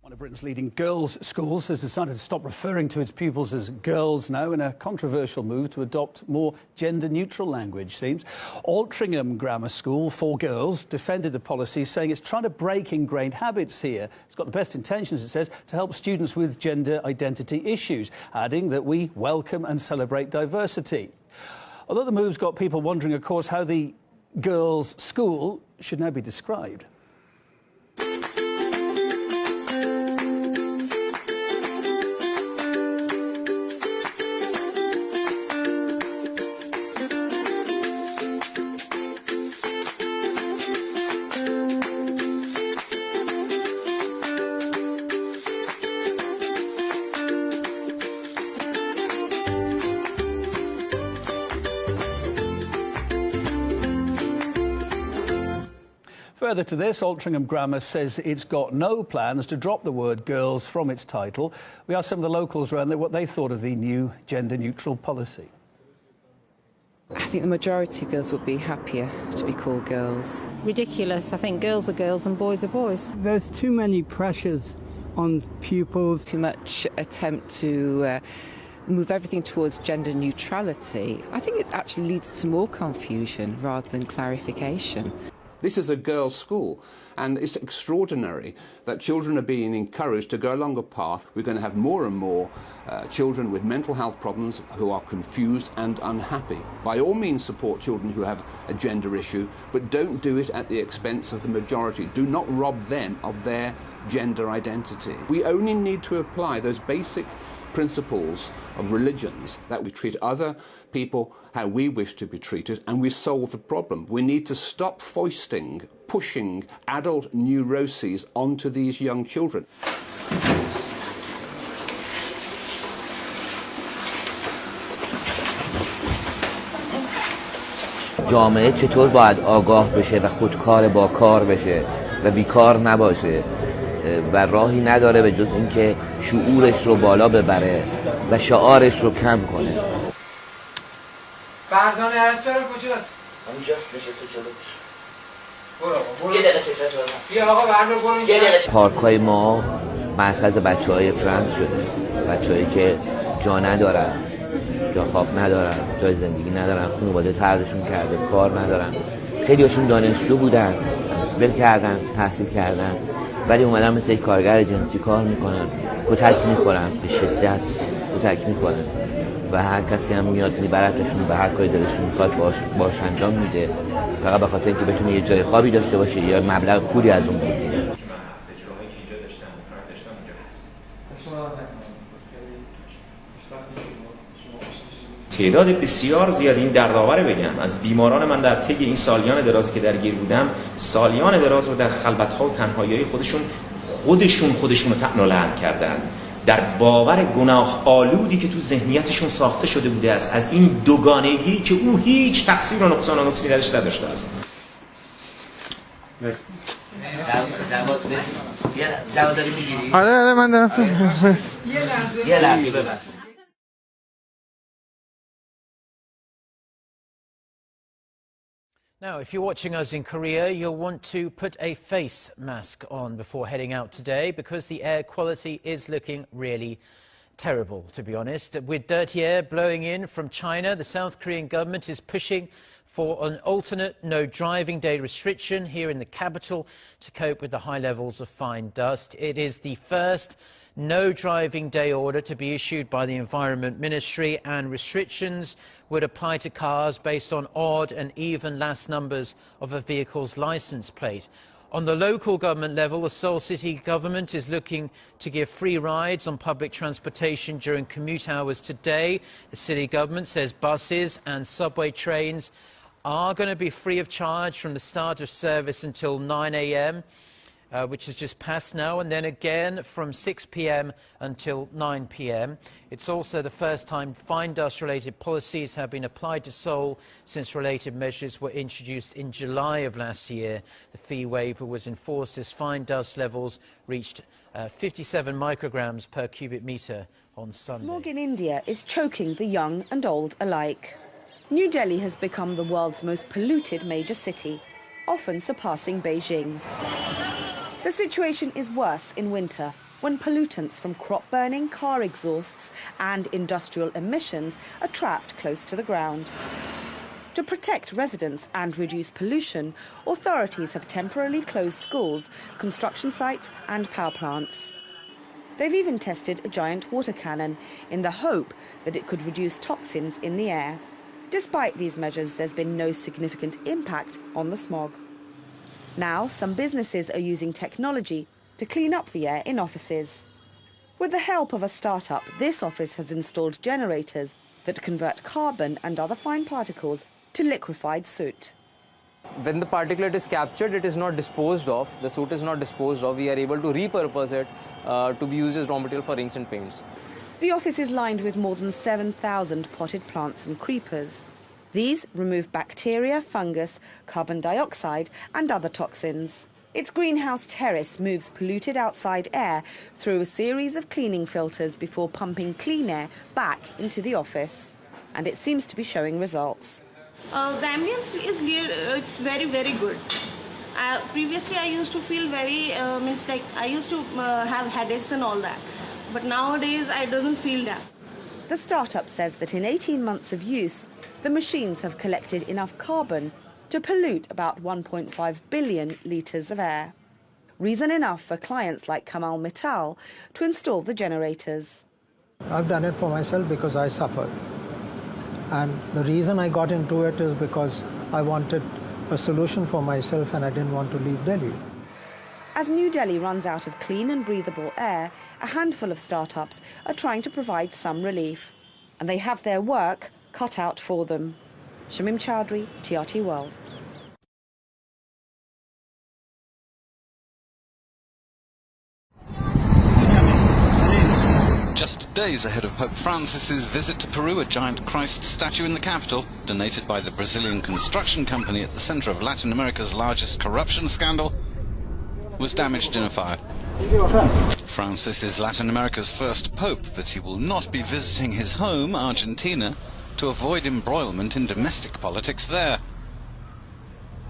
One of Britain's leading girls' schools has decided to stop referring to its pupils as girls now in a controversial move to adopt more gender-neutral language, seems. Altrincham Grammar School for Girls defended the policy, saying it's trying to break ingrained habits here. It's got the best intentions, it says, to help students with gender identity issues, adding that we welcome and celebrate diversity. Although the move's got people wondering, of course, how the girls' school should now be described. Further to this, Altrincham Grammar says it's got no plans to drop the word girls from its title. We asked some of the locals around there what they thought of the new gender-neutral policy. I think the majority of girls would be happier to be called girls. Ridiculous. I think girls are girls and boys are boys. There's too many pressures on pupils. Too much attempt to move everything towards gender neutrality. I think it actually leads to more confusion rather than clarification. This is a girls' school, and it's extraordinary that children are being encouraged to go along a path. We're going to have more and more children with mental health problems who are confused and unhappy. By all means, support children who have a gender issue, but don't do it at the expense of the majority. Do not rob them of their gender identity. We only need to apply those basic principles of religions, that we treat other people how we wish to be treated, and we solve the problem. We need to stop foisting, pushing adult neuroses onto these young children. جامعه چطور باید آگاه بشه و خودکار با کار بشه و بیکار نباشه و راهی نداره به جز اینکه شعورش رو بالا ببره و شعارش رو کم کنه. فرزانه هستارم کجاست؟ همینجا میشه تو جلو. برو یه دقیقه چشم جلو. بیا آقا بردار برو اینجا. پارک‌های ما مرکز بچه‌های فرانس شده. بچه‌هایی که جا ندارن، جا خواب ندارن، جای زندگی ندارن، خانواده طردشون کرده، کار ندارن. خیلی‌هاشون دانشجو بودن، ول کردن، تحصیل کردن. ولی اومدن مثل یک کارگر جنسی کار میکنن، کتک میخورن، به شدت کتک میخورن و هر کسی هم میاد میبرتشون به هر کاری دلش میخواد باش انجام میده، فقط به خاطر اینکه بتونه یه جای خوابی داشته باشه یا مبلغ پولی از اون بگیره. تعداد بسیار زیادی این دردآور بگم از بیماران من در طی این سالیان درازی که درگیر بودم، سالیان دراز رو در خلوت‌ها و تنهایی خودشون رو طعن و لعن کردن، در باور گناه آلودی که تو ذهنیتشون ساخته شده بوده است از این دوگانگی که او هیچ تقصیر و نقصان و نقصی درش نداشته است. داری میگیری؟ آره من دارم. یه لحظه ببخش. Now, if you're watching us in Korea, you'll want to put a face mask on before heading out today because the air quality is looking really terrible, to be honest. With dirty air blowing in from China, the South Korean government is pushing for an alternate no-driving day restriction here in the capital to cope with the high levels of fine dust. It is the first no-driving day order to be issued by the Environment Ministry, and restrictions would apply to cars based on odd and even last numbers of a vehicle's licence plate. On the local government level, the Seoul City government is looking to give free rides on public transportation during commute hours today. The city government says buses and subway trains are going to be free of charge from the start of service until 9 a.m. Which has just passed now, and then again from 6 p.m. until 9 p.m. It's also the first time fine dust-related policies have been applied to Seoul since related measures were introduced in July of last year. The fee waiver was enforced as fine dust levels reached 57 micrograms per cubic metre on Sunday. Smog in India is choking the young and old alike. New Delhi has become the world's most polluted major city, often surpassing Beijing. The situation is worse in winter, when pollutants from crop burning, car exhausts and industrial emissions are trapped close to the ground. To protect residents and reduce pollution, authorities have temporarily closed schools, construction sites and power plants. They've even tested a giant water cannon in the hope that it could reduce toxins in the air. Despite these measures, there's been no significant impact on the smog. Now, some businesses are using technology to clean up the air in offices. With the help of a startup, this office has installed generators that convert carbon and other fine particles to liquefied soot. When the particulate is captured, it is not disposed of, the soot is not disposed of, we are able to repurpose it to be used as raw material for inks and paints. The office is lined with more than 7,000 potted plants and creepers. These remove bacteria, fungus, carbon dioxide and other toxins. Its greenhouse terrace moves polluted outside air through a series of cleaning filters before pumping clean air back into the office. And it seems to be showing results. The ambience is it's very, very good. Previously I used to feel very, I used to have headaches and all that. But nowadays, I doesn't feel that. The startup says that in 18 months of use, the machines have collected enough carbon to pollute about 1.5 billion litres of air. Reason enough for clients like Kamal Mittal to install the generators. I've done it for myself because I suffered. And the reason I got into it is because I wanted a solution for myself and I didn't want to leave Delhi. As New Delhi runs out of clean and breathable air, a handful of startups are trying to provide some relief. And they have their work cut out for them. Shamim Chowdhury, TRT World. Just days ahead of Pope Francis's visit to Peru, a giant Christ statue in the capital, donated by the Brazilian construction company at the center of Latin America's largest corruption scandal, was damaged in a fire. Francis is Latin America's first pope, but he will not be visiting his home, Argentina, to avoid embroilment in domestic politics there.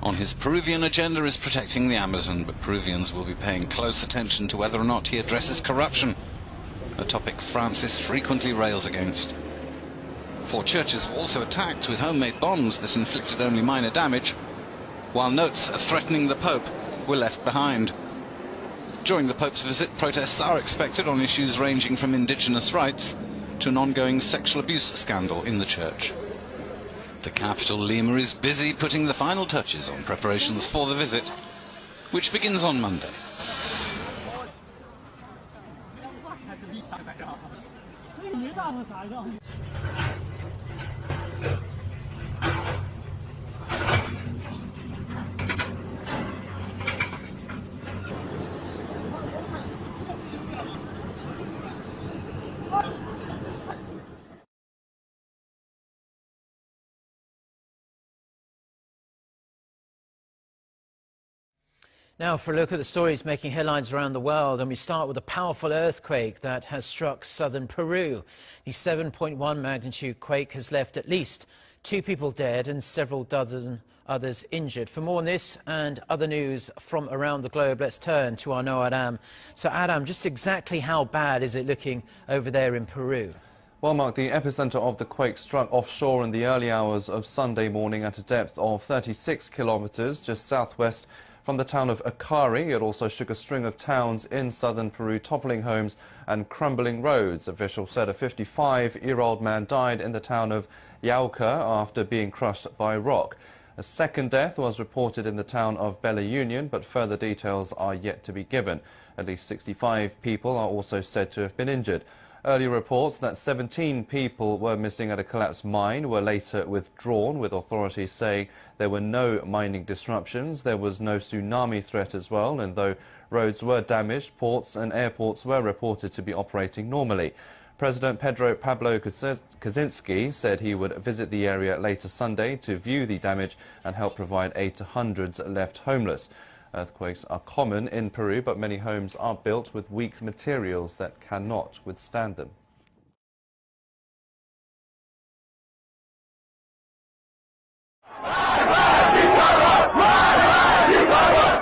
On his Peruvian agenda is protecting the Amazon, but Peruvians will be paying close attention to whether or not he addresses corruption, a topic Francis frequently rails against. 4 churches were also attacked with homemade bombs that inflicted only minor damage, while notes threatening the Pope were left behind. During the Pope's visit, protests are expected on issues ranging from indigenous rights to an ongoing sexual abuse scandal in the church. The capital, Lima, is busy putting the final touches on preparations for the visit, which begins on Monday. Now for a look at the stories making headlines around the world, and we start with a powerful earthquake that has struck southern Peru. The 7.1 magnitude quake has left at least 2 people dead and several dozen others injured. For more on this and other news from around the globe, let's turn to our Noah Adam. So Adam, just exactly how bad is it looking over there in Peru? Well, Mark, the epicenter of the quake struck offshore in the early hours of Sunday morning at a depth of 36 kilometers just southwest from the town of Acari. It also shook a string of towns in southern Peru, toppling homes and crumbling roads. Officials said a 55-year-old man died in the town of Yauca after being crushed by rock. A second death was reported in the town of Bella Union, but further details are yet to be given. At least 65 people are also said to have been injured. Earlier reports that 17 people were missing at a collapsed mine were later withdrawn, with authorities saying there were no mining disruptions. There was no tsunami threat as well, and though roads were damaged, ports and airports were reported to be operating normally. President Pedro Pablo Kaczynski said he would visit the area later Sunday to view the damage and help provide aid to hundreds left homeless. Earthquakes are common in Peru, but many homes are built with weak materials that cannot withstand them.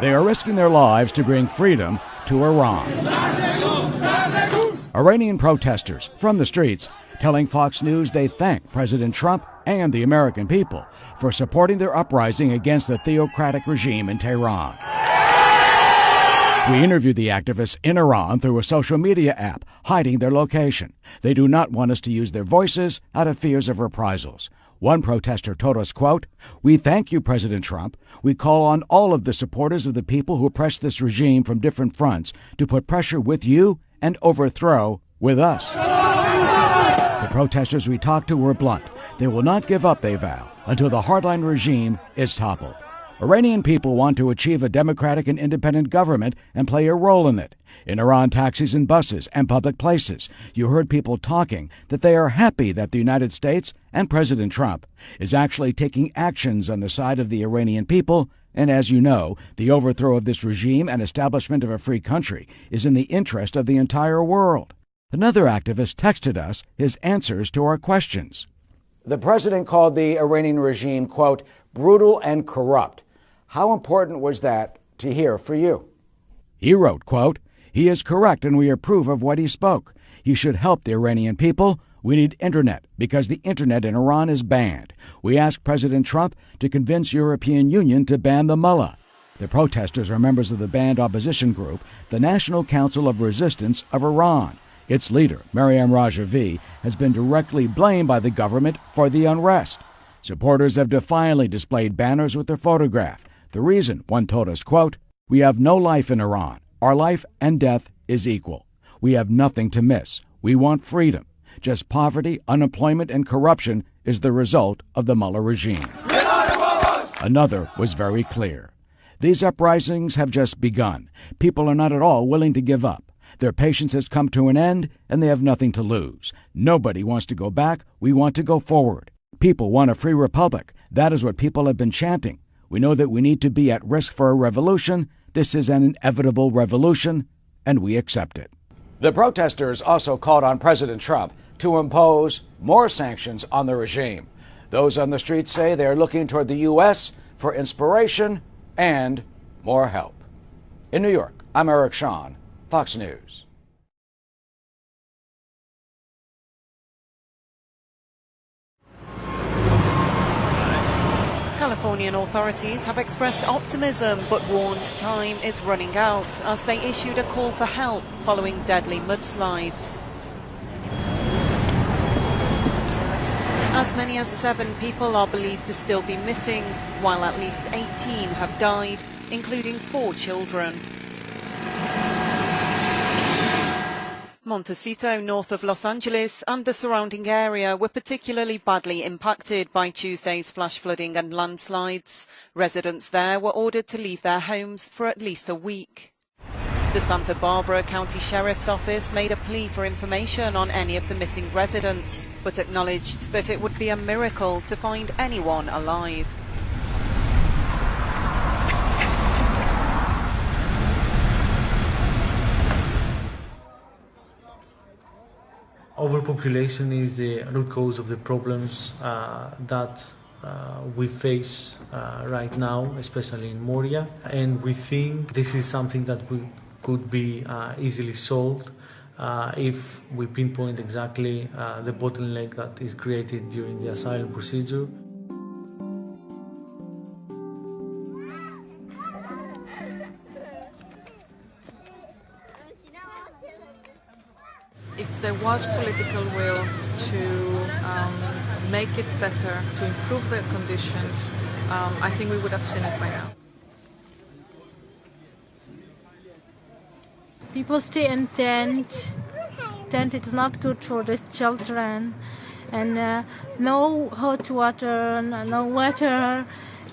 They are risking their lives to bring freedom to Iran. Iranian protesters from the streets telling Fox News they thank President Trump and the American people for supporting their uprising against the theocratic regime in Tehran. We interviewed the activists in Iran through a social media app, hiding their location. They do not want us to use their voices out of fears of reprisals. One protester told us, quote, "We thank you, President Trump. We call on all of the supporters of the people who oppress this regime from different fronts to put pressure with you and overthrow with us." The protesters we talked to were blunt. They will not give up, they vow, until the hardline regime is toppled. Iranian people want to achieve a democratic and independent government and play a role in it. In Iran, taxis and buses and public places, you heard people talking that they are happy that the United States and President Trump is actually taking actions on the side of the Iranian people. And as you know, the overthrow of this regime and establishment of a free country is in the interest of the entire world. Another activist texted us his answers to our questions. The president called the Iranian regime, quote, brutal and corrupt. How important was that to hear for you? He wrote, quote, he is correct and we approve of what he spoke. He should help the Iranian people. We need internet because the internet in Iran is banned. We ask President Trump to convince European Union to ban the mullah. The protesters are members of the banned opposition group, the National Council of Resistance of Iran. Its leader, Maryam Rajavi, has been directly blamed by the government for the unrest. Supporters have defiantly displayed banners with their photograph. The reason, one told us, quote, we have no life in Iran. Our life and death is equal. We have nothing to miss. We want freedom. Just poverty, unemployment, and corruption is the result of the mullah regime. Another was very clear. These uprisings have just begun. People are not at all willing to give up. Their patience has come to an end, and they have nothing to lose. Nobody wants to go back. We want to go forward. People want a free republic. That is what people have been chanting. We know that we need to be at risk for a revolution. This is an inevitable revolution, and we accept it. The protesters also called on President Trump to impose more sanctions on the regime. Those on the streets say they are looking toward the U.S. for inspiration and more help. In New York, I'm Eric Shawn, Fox News. Californian authorities have expressed optimism but warned time is running out as they issued a call for help following deadly mudslides. As many as 7 people are believed to still be missing, while at least 18 have died, including 4 children. Montecito, north of Los Angeles, and the surrounding area were particularly badly impacted by Tuesday's flash flooding and landslides. Residents there were ordered to leave their homes for at least a week. The Santa Barbara County Sheriff's Office made a plea for information on any of the missing residents, but acknowledged that it would be a miracle to find anyone alive. Overpopulation is the root cause of the problems that we face right now, especially in Moria, and we think this is something that could be easily solved if we pinpoint exactly the bottleneck that is created during the asylum procedure. If there was political will to make it better, to improve their conditions, I think we would have seen it by now. People stay in tent. Tent is not good for the children, and no hot water, no water,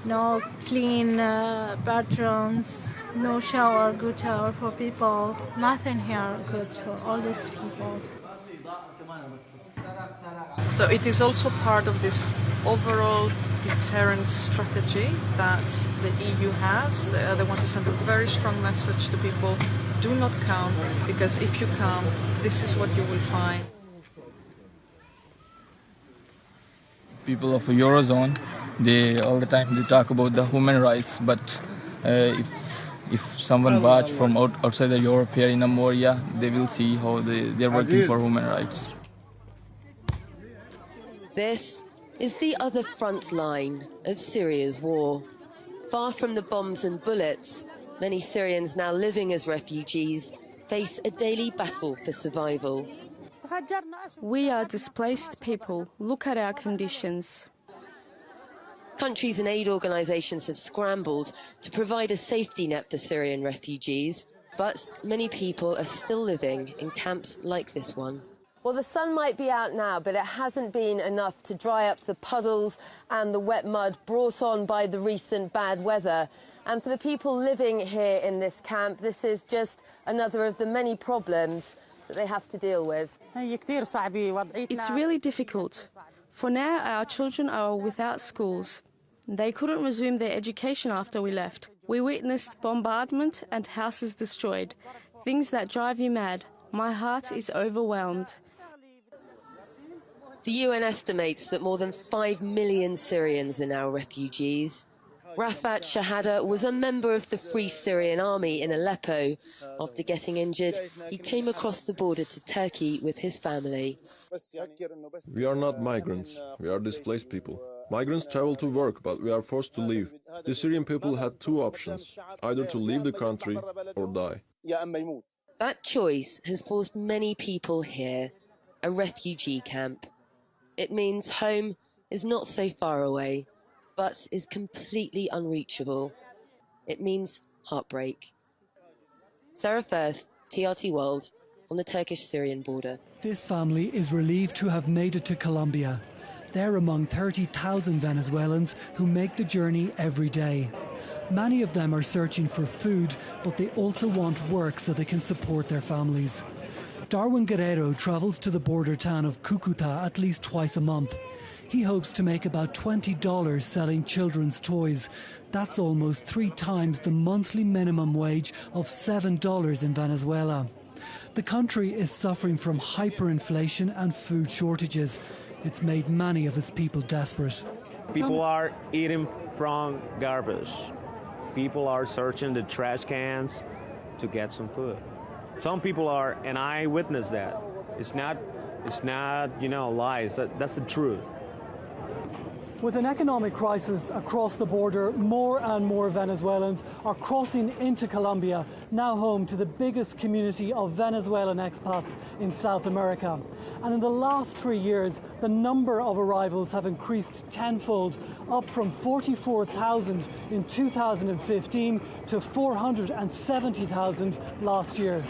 no clean bathrooms, no shower, good shower for people. Nothing here good for all these people. So it is also part of this overall deterrence strategy that the EU has. They want to send a very strong message to people: do not come, because if you come, this is what you will find. People of the Eurozone, they all the time they talk about the human rights, but if If someone watch from outside the Europe here in Moria, they will see how they're working for human rights. This is the other front line of Syria's war. Far from the bombs and bullets, many Syrians now living as refugees face a daily battle for survival. We are displaced people. Look at our conditions. Countries and aid organisations have scrambled to provide a safety net for Syrian refugees, but many people are still living in camps like this one. Well, the sun might be out now, but it hasn't been enough to dry up the puddles and the wet mud brought on by the recent bad weather. And for the people living here in this camp, this is just another of the many problems that they have to deal with. It's really difficult. For now, our children are without schools. They couldn't resume their education after we left. We witnessed bombardment and houses destroyed, things that drive you mad. My heart is overwhelmed. The UN estimates that more than 5 million Syrians are now refugees. Rafat Shahada was a member of the Free Syrian Army in Aleppo. After getting injured, he came across the border to Turkey with his family. We are not migrants, we are displaced people. Migrants travel to work, but we are forced to leave. The Syrian people had two options, either to leave the country or die. That choice has forced many people here, a refugee camp. It means home is not so far away, but is completely unreachable. It means heartbreak. Sarah Firth, TRT World, on the Turkish-Syrian border. This family is relieved to have made it to Colombia. They're among 30,000 Venezuelans who make the journey every day. Many of them are searching for food, but they also want work so they can support their families. Darwin Guerrero travels to the border town of Cucuta at least twice a month. He hopes to make about $20 selling children's toys. That's almost 3 times the monthly minimum wage of $7 in Venezuela. The country is suffering from hyperinflation and food shortages. It's made many of its people desperate. People are eating from garbage. People are searching the trash cans to get some food. Some people are, and I witnessed that. It's not, lies. That's the truth. With an economic crisis across the border, more and more Venezuelans are crossing into Colombia, now home to the biggest community of Venezuelan expats in South America. And in the last 3 years, the number of arrivals have increased tenfold, up from 44,000 in 2015 to 470,000 last year.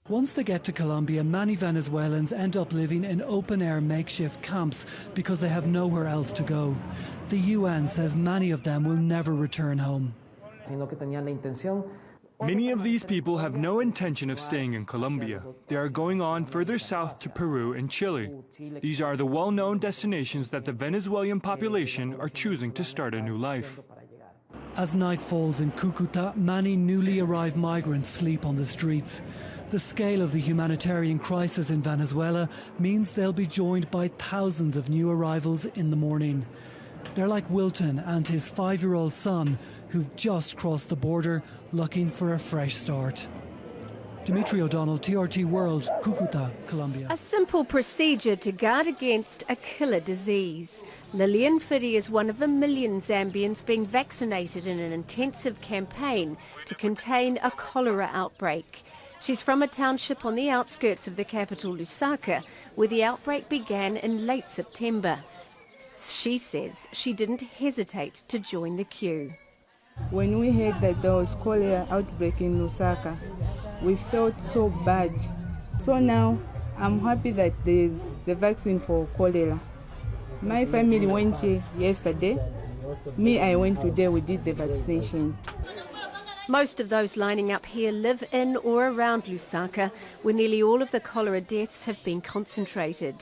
Once they get to Colombia, many Venezuelans end up living in open-air makeshift camps because they have nowhere else to go. The UN says many of them will never return home. Many of these people have no intention of staying in Colombia. They are going on further south to Peru and Chile. These are the well-known destinations that the Venezuelan population are choosing to start a new life. As night falls in Cucuta, many newly arrived migrants sleep on the streets. The scale of the humanitarian crisis in Venezuela means they'll be joined by thousands of new arrivals in the morning. They're like Wilton and his 5-year-old son, who've just crossed the border looking for a fresh start. Dimitri O'Donnell, TRT World, Cucuta, Colombia. A simple procedure to guard against a killer disease. Lillian Fiddy is one of a million Zambians being vaccinated in an intensive campaign to contain a cholera outbreak. She's from a township on the outskirts of the capital, Lusaka, where the outbreak began in late September. She says she didn't hesitate to join the queue. When we heard that there was cholera outbreak in Lusaka, we felt so bad. So now I'm happy that there's the vaccine for cholera. My family went here yesterday. Me, I went today, we did the vaccination. Most of those lining up here live in or around Lusaka, where nearly all of the cholera deaths have been concentrated.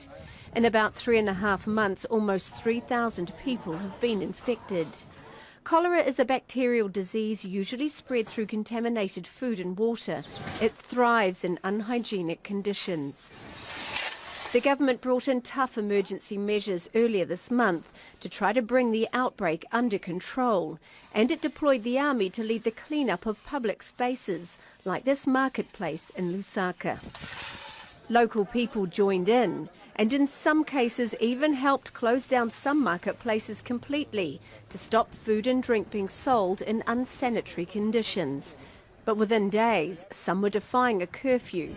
In about 3.5 months, almost 3,000 people have been infected. Cholera is a bacterial disease usually spread through contaminated food and water. It thrives in unhygienic conditions. The government brought in tough emergency measures earlier this month to try to bring the outbreak under control, and it deployed the army to lead the clean-up of public spaces, like this marketplace in Lusaka. Local people joined in, and in some cases even helped close down some marketplaces completely to stop food and drink being sold in unsanitary conditions. But within days, some were defying a curfew.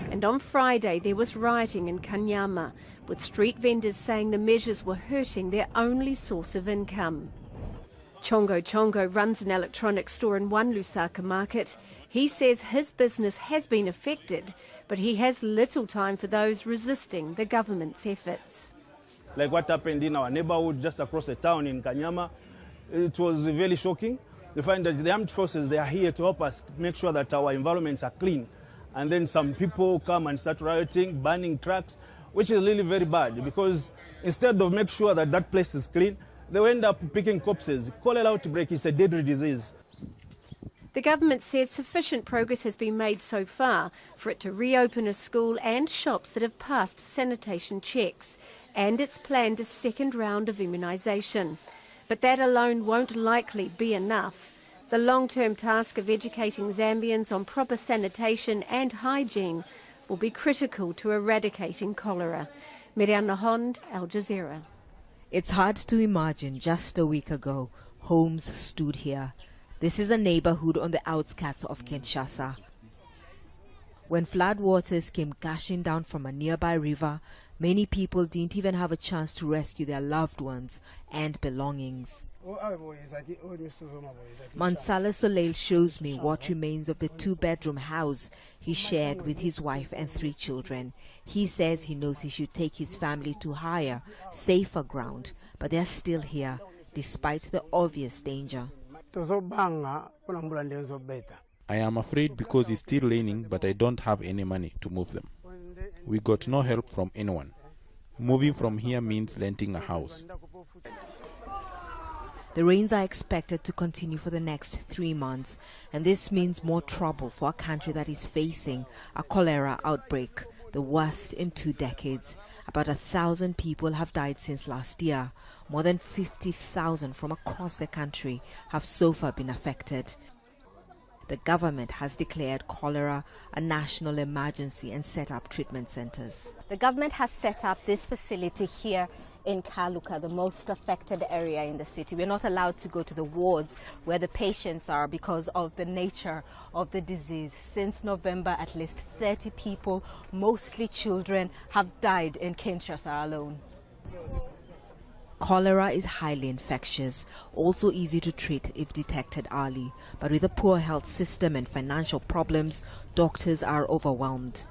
And on Friday, there was rioting in Kanyama, with street vendors saying the measures were hurting their only source of income. Chongo Chongo runs an electronics store in one Lusaka market. He says his business has been affected, but he has little time for those resisting the government's efforts. Like what happened in our neighborhood just across the town in Kanyama, it was very shocking. We find that the armed forces, they are here to help us make sure that our environments are clean. And then some people come and start rioting, burning trucks, which is really very bad because instead of make sure that that place is clean, they end up picking corpses. Cholera outbreak is a deadly disease. The government says sufficient progress has been made so far for it to reopen a school and shops that have passed sanitation checks, and it's planned a second round of immunisation. But that alone won't likely be enough. The long-term task of educating Zambians on proper sanitation and hygiene will be critical to eradicating cholera. Miriam Nahond, Al Jazeera. It's hard to imagine just a week ago, homes stood here. This is a neighborhood on the outskirts of Kinshasa. When floodwaters came gushing down from a nearby river, many people didn't even have a chance to rescue their loved ones and belongings. Mansala Soleil shows me what remains of the two-bedroom house he shared with his wife and 3 children. He says he knows he should take his family to higher, safer ground, but they're still here, despite the obvious danger. I am afraid because it's still raining, but I don't have any money to move them. We got no help from anyone. Moving from here means renting a house. The rains are expected to continue for the next 3 months, and this means more trouble for a country that is facing a cholera outbreak, the worst in 2 decades. About 1,000 people have died since last year. More than 50,000 from across the country have so far been affected. The government has declared cholera a national emergency and set up treatment centers. The government has set up this facility here in Kaluka, the most affected area in the city. We're not allowed to go to the wards where the patients are because of the nature of the disease. Since November, at least 30 people, mostly children, have died in Kinshasa alone. Cholera is highly infectious, also easy to treat if detected early. But with a poor health system and financial problems, doctors are overwhelmed.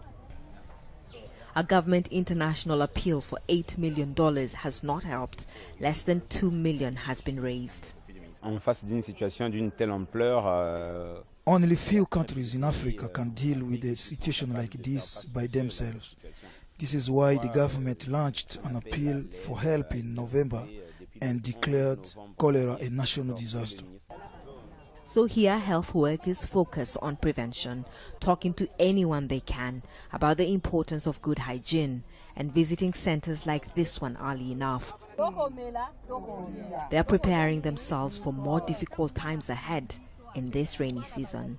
A government international appeal for $8 million has not helped. Less than $2 million has been raised. Only few countries in Africa can deal with a situation like this by themselves. This is why the government launched an appeal for help in November and declared cholera a national disaster. So here health workers focus on prevention, talking to anyone they can about the importance of good hygiene and visiting centers like this one early enough. They are preparing themselves for more difficult times ahead in this rainy season.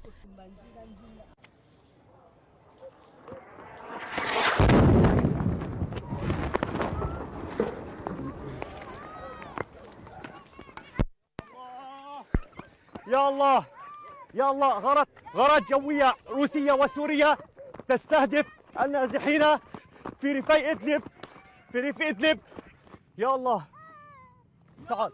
يا الله يا الله غارات جوية روسية وسورية تستهدف النازحين في ريف إدلب يا الله تعال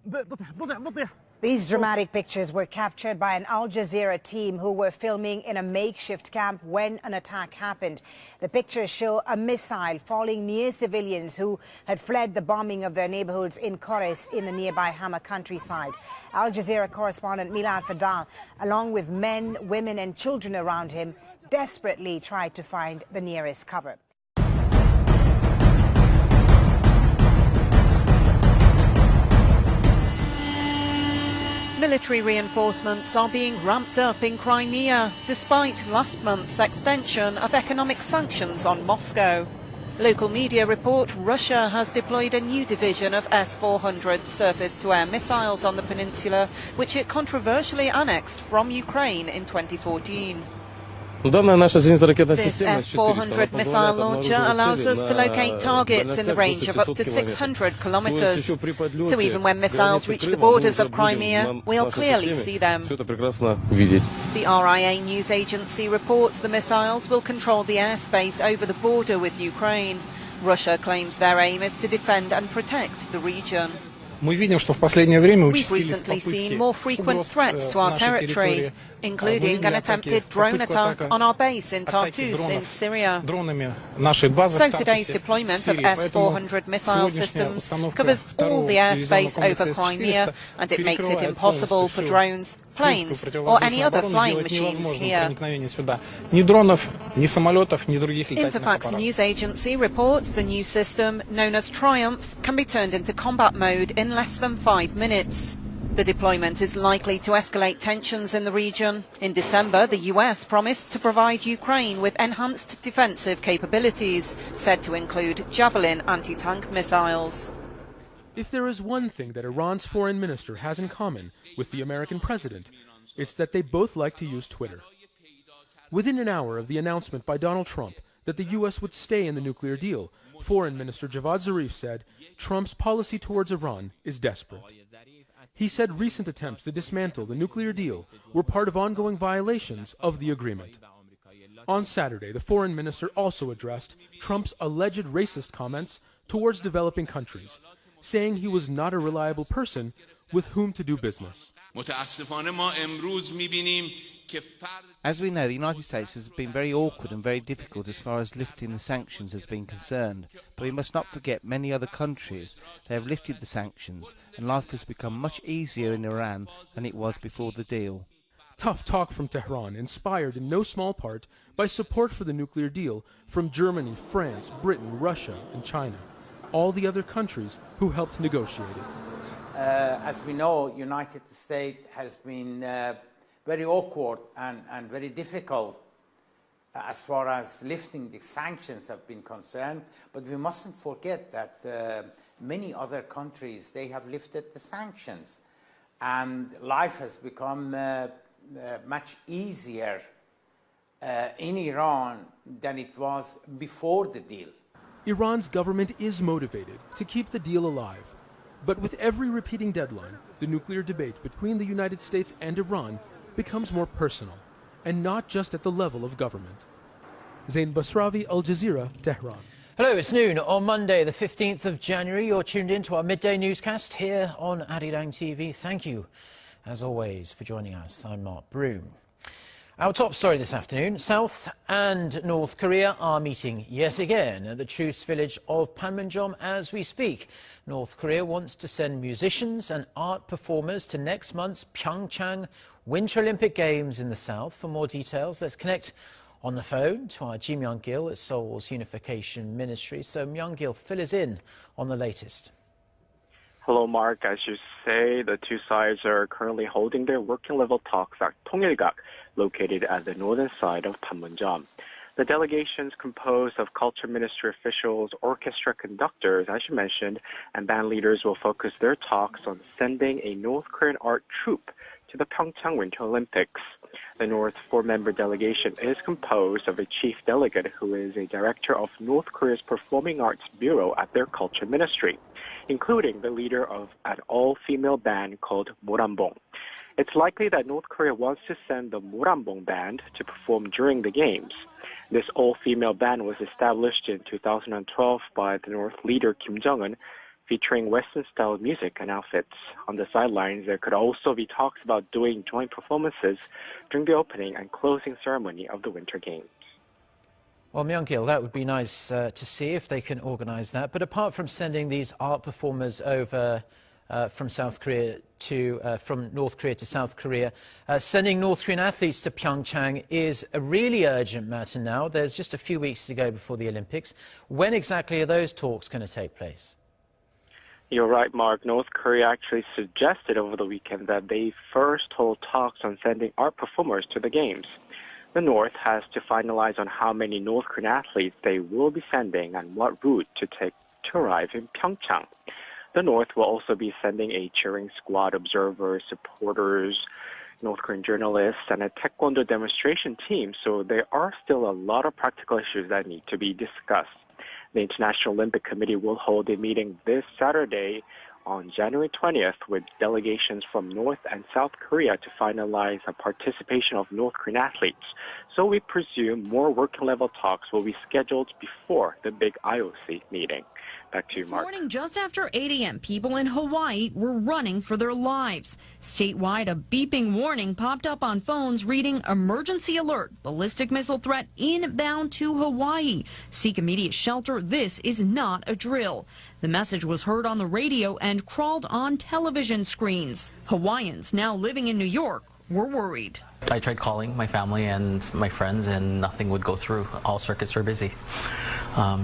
بضع These dramatic pictures were captured by an Al Jazeera team who were filming in a makeshift camp when an attack happened. The pictures show a missile falling near civilians who had fled the bombing of their neighborhoods in Kores in the nearby Hama countryside. Al Jazeera correspondent Milad Fadal, along with men, women and children around him, desperately tried to find the nearest cover. military reinforcements are being ramped up in Crimea, despite last month's extension of economic sanctions on Moscow. Local media report Russia has deployed a new division of S-400 surface-to-air missiles on the peninsula, which it controversially annexed from Ukraine in 2014. This S-400 missile launcher allows us to locate targets in the range of up to 600 kilometers. So even when missiles reach the borders of Crimea, we'll clearly see them. The RIA news agency reports the missiles will control the airspace over the border with Ukraine. Russia claims their aim is to defend and protect the region. We've recently seen more frequent threats to our territory, including an attempted drone attack on our base in Tartus in Syria. So today's deployment of S-400 missile systems covers all the airspace over Crimea, and it makes it impossible for drones, planes or any other flying machines here. Interfax news agency reports the new system, known as Triumph, can be turned into combat mode in less than 5 minutes. The deployment is likely to escalate tensions in the region. In December, the US promised to provide Ukraine with enhanced defensive capabilities, said to include Javelin anti-tank missiles. If there is one thing that Iran's foreign minister has in common with the American president, it's that they both like to use Twitter. Within an hour of the announcement by Donald Trump that the U.S. would stay in the nuclear deal, Foreign Minister Javad Zarif said Trump's policy towards Iran is desperate. He said recent attempts to dismantle the nuclear deal were part of ongoing violations of the agreement. On Saturday, the foreign minister also addressed Trump's alleged racist comments towards developing countries, saying he was not a reliable person with whom to do business. As we know, the United States has been very awkward and very difficult as far as lifting the sanctions has been concerned. But we must not forget many other countries. They have lifted the sanctions, and life has become much easier in Iran than it was before the deal. Tough talk from Tehran, inspired in no small part by support for the nuclear deal from Germany, France, Britain, Russia, and China, all the other countries who helped negotiate it. As we know, United States has been very awkward and very difficult as far as lifting the sanctions have been concerned. But we mustn't forget that many other countries, they have lifted the sanctions. And life has become much easier in Iran than it was before the deal. Iran's government is motivated to keep the deal alive. But with every repeating deadline, the nuclear debate between the United States and Iran becomes more personal, and not just at the level of government. Zain Basravi, Al Jazeera, Tehran. Hello, it's noon on Monday, the 15th of January. You're tuned in to our midday newscast here on Arirang TV. Thank you, as always, for joining us. I'm Mark Broom. Our top story this afternoon, South and North Korea are meeting yet again at the truce village of Panmunjom as we speak. North Korea wants to send musicians and art performers to next month's Pyeongchang Winter Olympic Games in the South. For more details, let's connect on the phone to our Ji Myung-gil at Seoul's Unification Ministry. So Myung-gil, fill us in on the latest. Hello, Mark. As you say, the two sides are currently holding their working-level talks at Tongilgak, located at the northern side of Panmunjom. The delegation is composed of Culture Ministry officials, orchestra conductors, as you mentioned, and band leaders will focus their talks on sending a North Korean art troupe to the Pyeongchang Winter Olympics. The North four-member delegation is composed of a chief delegate who is a director of North Korea's Performing Arts Bureau at their Culture Ministry, including the leader of an all-female band called Morambong. It's likely that North Korea wants to send the Morambong band to perform during the Games. This all-female band was established in 2012 by the North leader Kim Jong-un, featuring Western-style music and outfits. On the sidelines, there could also be talks about doing joint performances during the opening and closing ceremony of the Winter Games. Well, Myung-gil, that would be nice to see if they can organise that. But apart from sending these art performers over from North Korea to South Korea, sending North Korean athletes to Pyeongchang is a really urgent matter now. There's just a few weeks to go before the Olympics. When exactly are those talks going to take place? You're right, Mark. North Korea actually suggested over the weekend that they first hold talks on sending art performers to the Games. The North has to finalize on how many North Korean athletes they will be sending and what route to take to arrive in Pyeongchang. The North will also be sending a cheering squad, observers, supporters, North Korean journalists, and a taekwondo demonstration team, so there are still a lot of practical issues that need to be discussed. The International Olympic Committee will hold a meeting this Saturday on January 20th with delegations from North and South Korea to finalize a participation of North Korean athletes. So we presume more working-level talks will be scheduled before the big IOC meeting. Back to you, Mark. This morning, just after 8 a.m., people in Hawaii were running for their lives. Statewide, a beeping warning popped up on phones reading emergency alert, ballistic missile threat inbound to Hawaii. Seek immediate shelter. This is not a drill. The message was heard on the radio and crawled on television screens. Hawaiians now living in New York were worried. I tried calling my family and my friends and nothing would go through. All circuits were busy.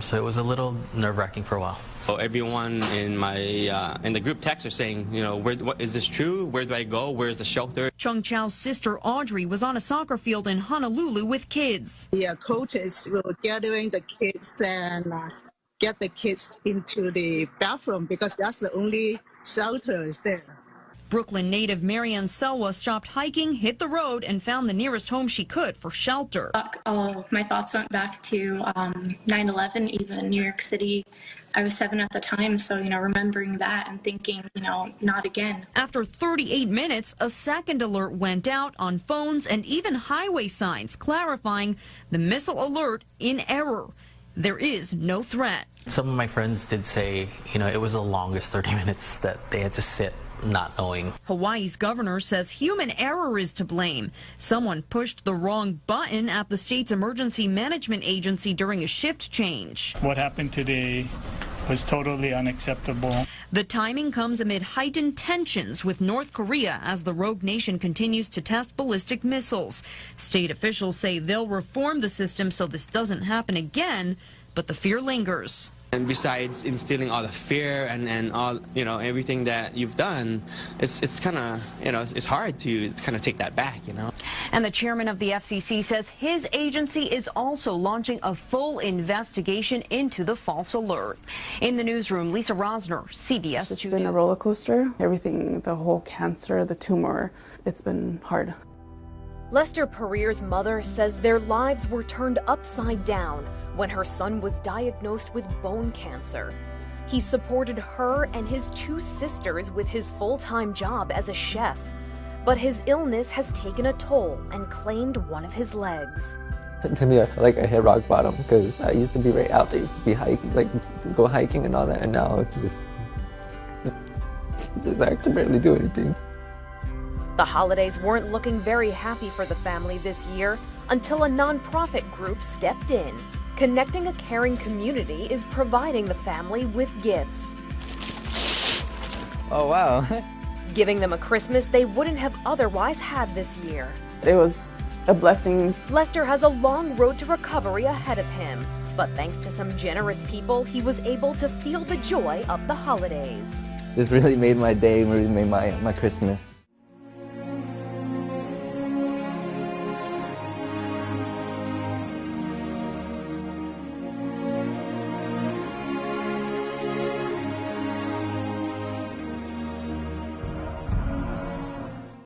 So it was a little nerve-wracking for a while. So everyone in the group text are saying, you know, what, is this true? Where do I go? Where's the shelter? Chung Chao's sister Audrey was on a soccer field in Honolulu with kids. The coaches will gathering the kids and get the kids into the bathroom because that's the only shelter is there. Brooklyn native Marianne Selwa stopped hiking, hit the road, and found the nearest home she could for shelter. My thoughts went back to 9/11, even New York City. I was 7 at the time, so, remembering that and thinking, not again. After 38 minutes, a second alert went out on phones and even highway signs clarifying the missile alert in error. There is no threat. Some of my friends did say, it was the longest 30 minutes that they had to sit not knowing. Hawaii's governor says human error is to blame. Someone pushed the wrong button at the state's emergency management agency during a shift change. What happened today was totally unacceptable. The timing comes amid heightened tensions with North Korea as the rogue nation continues to test ballistic missiles. State officials say they'll reform the system so this doesn't happen again, but the fear lingers. And besides instilling all the fear and all, everything that you've done, it's kind of, it's hard to kind of take that back, And the chairman of the FCC says his agency is also launching a full investigation into the false alert. In the newsroom, Lisa Rosner, CBS 2 It's been a roller coaster. Everything, the whole cancer, the tumor, it's been hard. Lester Perrier's mother says their lives were turned upside down when her son was diagnosed with bone cancer. He supported her and his 2 sisters with his full-time job as a chef. But his illness has taken a toll and claimed one of his legs. To me, I feel like I hit rock bottom because I used to be right out there, used to be hiking, go hiking and all that, and now it's just I can barely do anything. The holidays weren't looking very happy for the family this year until a nonprofit group stepped in. Connecting a Caring Community is providing the family with gifts. Oh, wow. Giving them a Christmas they wouldn't have otherwise had this year. It was a blessing. Lester has a long road to recovery ahead of him, but thanks to some generous people, he was able to feel the joy of the holidays. This really made my day, really made my Christmas.